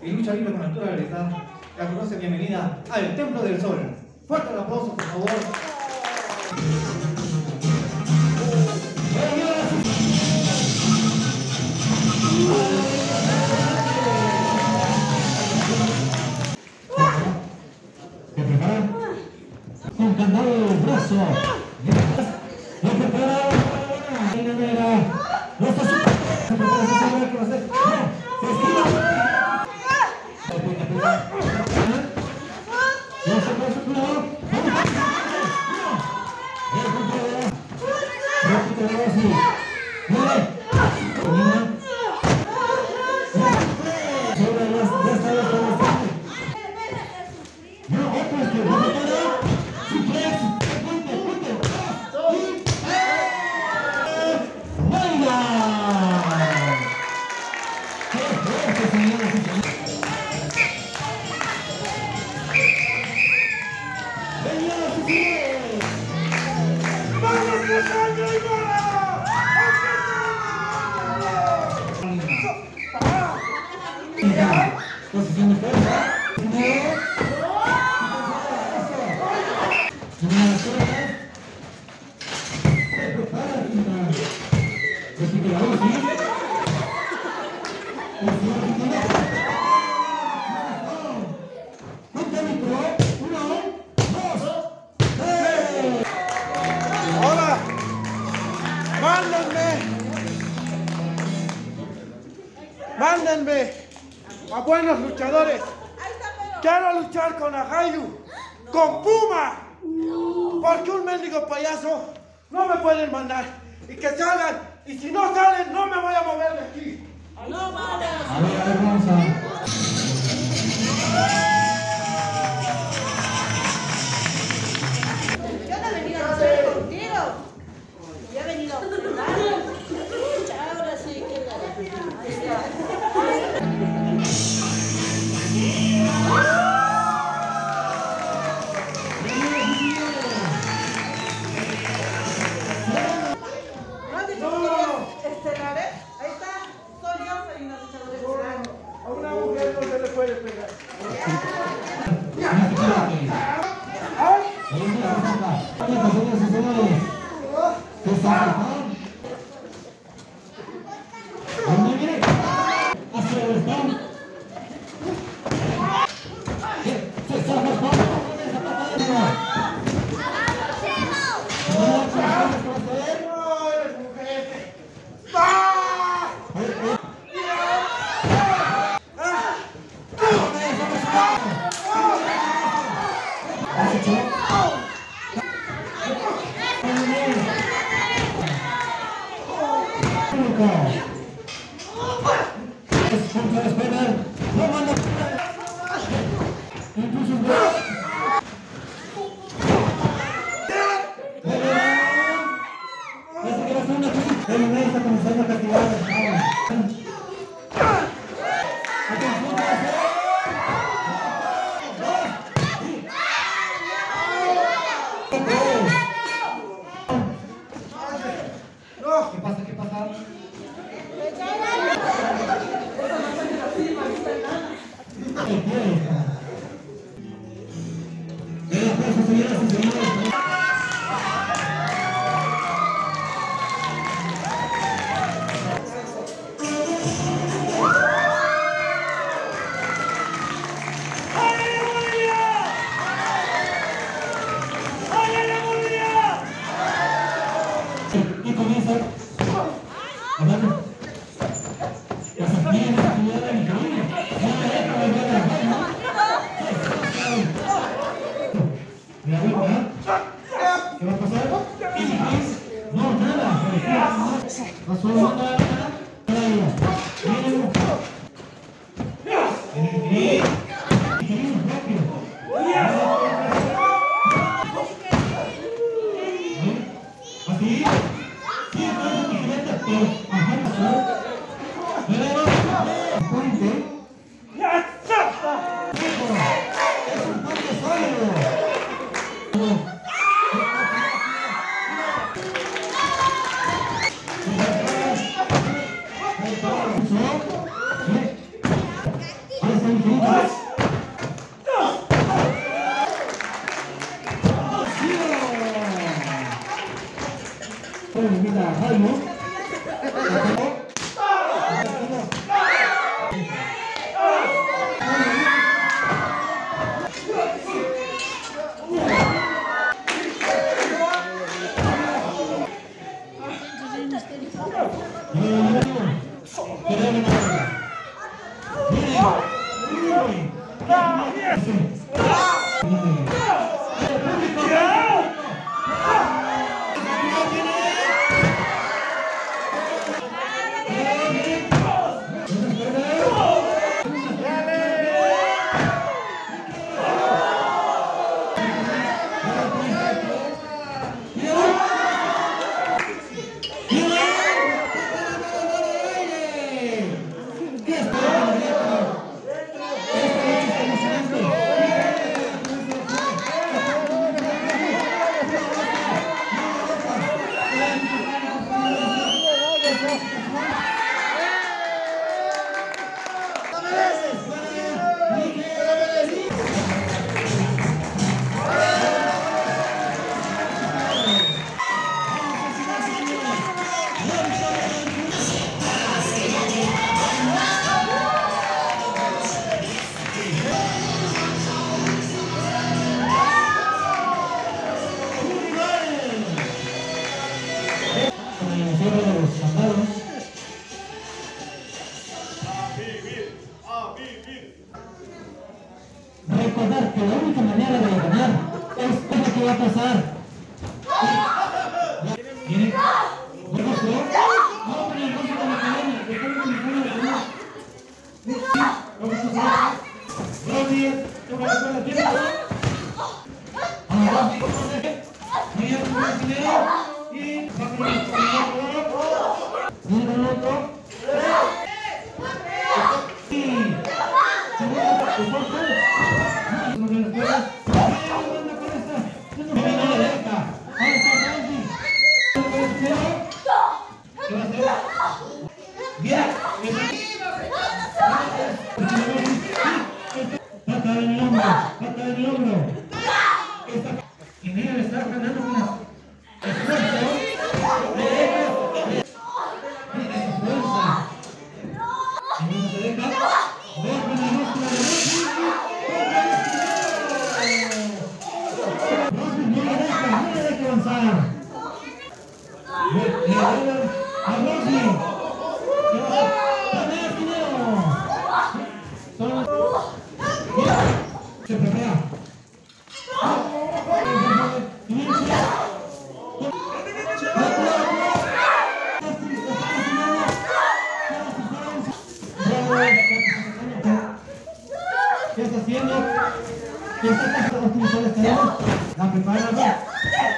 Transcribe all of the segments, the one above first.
y lucha libre con altura de libertad, la conoce bienvenida al Templo del Sol. Fuerte el aplauso, por favor. ¿Se preparan? Con candado del brazo. ¿Se preparan? Reina negra. No está su... ¿Se prepara? ¿Se sabe qué va a hacer? ¡Se esquiva! ¡No se puede superar! ¡Repite así! ¡Mire! Posición de fuerza. Se prepara. Repite la voz, ¿sí? Ahora, mándenme a buenos luchadores. Quiero luchar con Ajayu, con Puma, porque un mendigo payaso no me pueden mandar. Y que salgan, y si no salen, no me voy a mover de aquí. No vale. A ver, vamos a... Yo no he venido a luchar contigo. Yo he venido a observar. Ahora sí que estelares. Ahí está. Soy yo, soy una luchadora estelar. A una mujer no se le puede pegar. Está comenzando a castigar. ¿Qué pasa? ¿Qué pasa? Y comienza hablando. Las actividades de actividad increíble. ¿Qué va a pasar? Jaime. Recordar que la única manera de ganar es lo que va a pasar. ¿Viene? ¿Vamos a no, pero el gozo de la cadena. Dejamos que me ponga la cadena. Vamos a hacer. Rodríguez, toma la escuela, ¿tiene? Ahora, muy bien, y bajo el otro. Mira el otro. Pata en el hombro, pata en el hombro. Ingeniero está ganando con esfuerzo. Fuerza. Y no se deja. Ve con la múscula de Rosy. Rosy no le deja avanzar. Le dejan a Rosy. Se prepara. ¿Qué está haciendo? ¿Qué está pasando? La prepara, ¿no?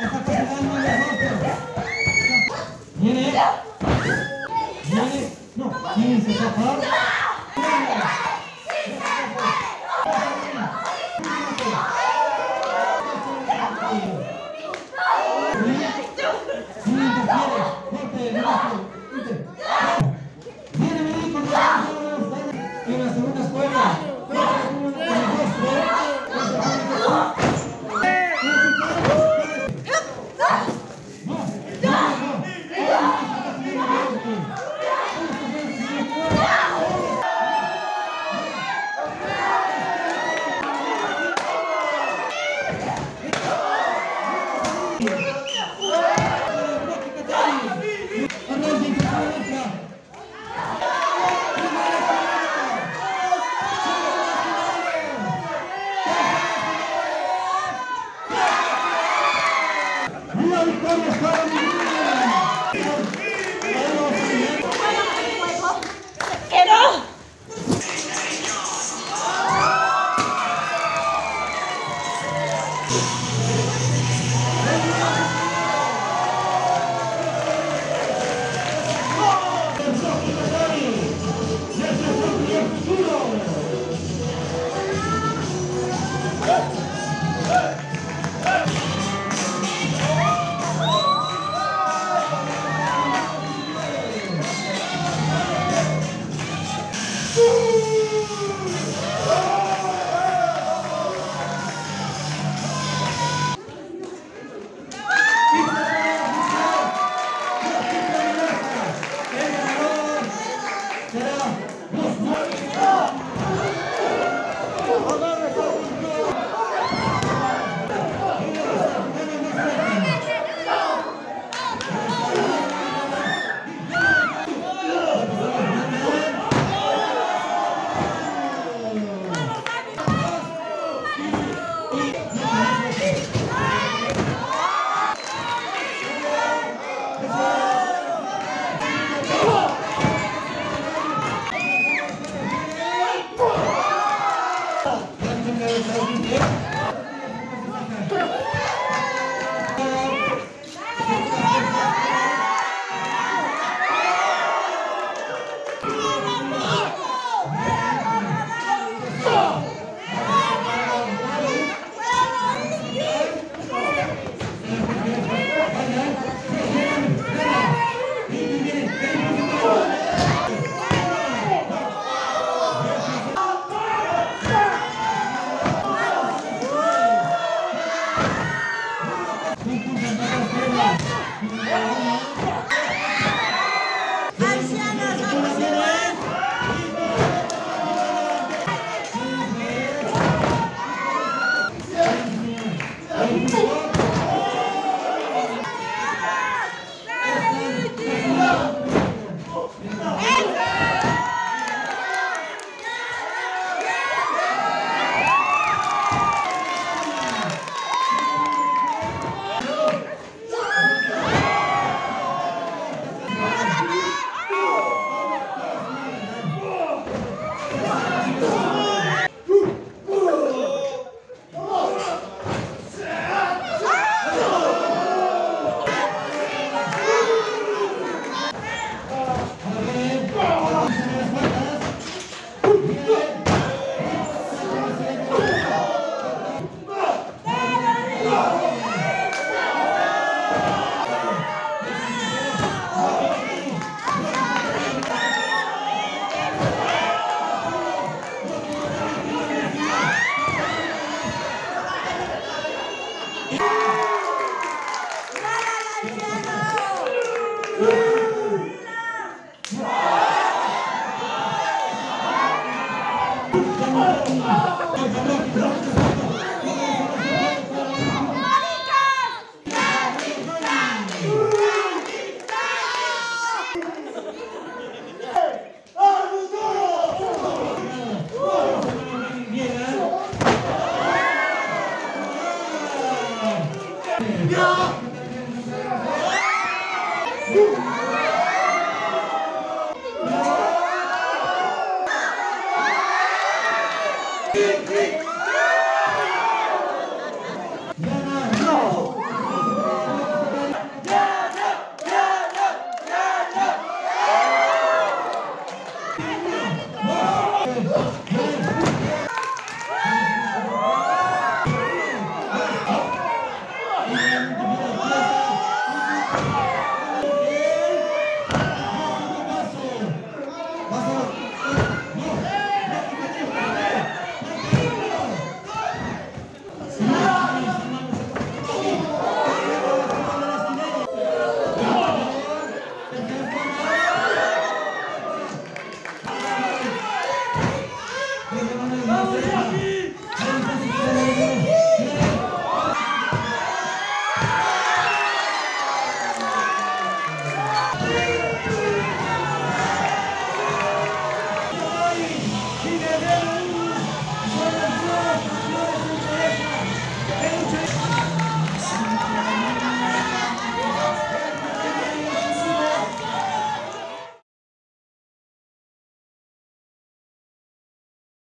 Está preparando el rostro. Viene. Viene. No, ¿quién se escapa? En la segunda escuela. ¡Que no! Vamos aquí.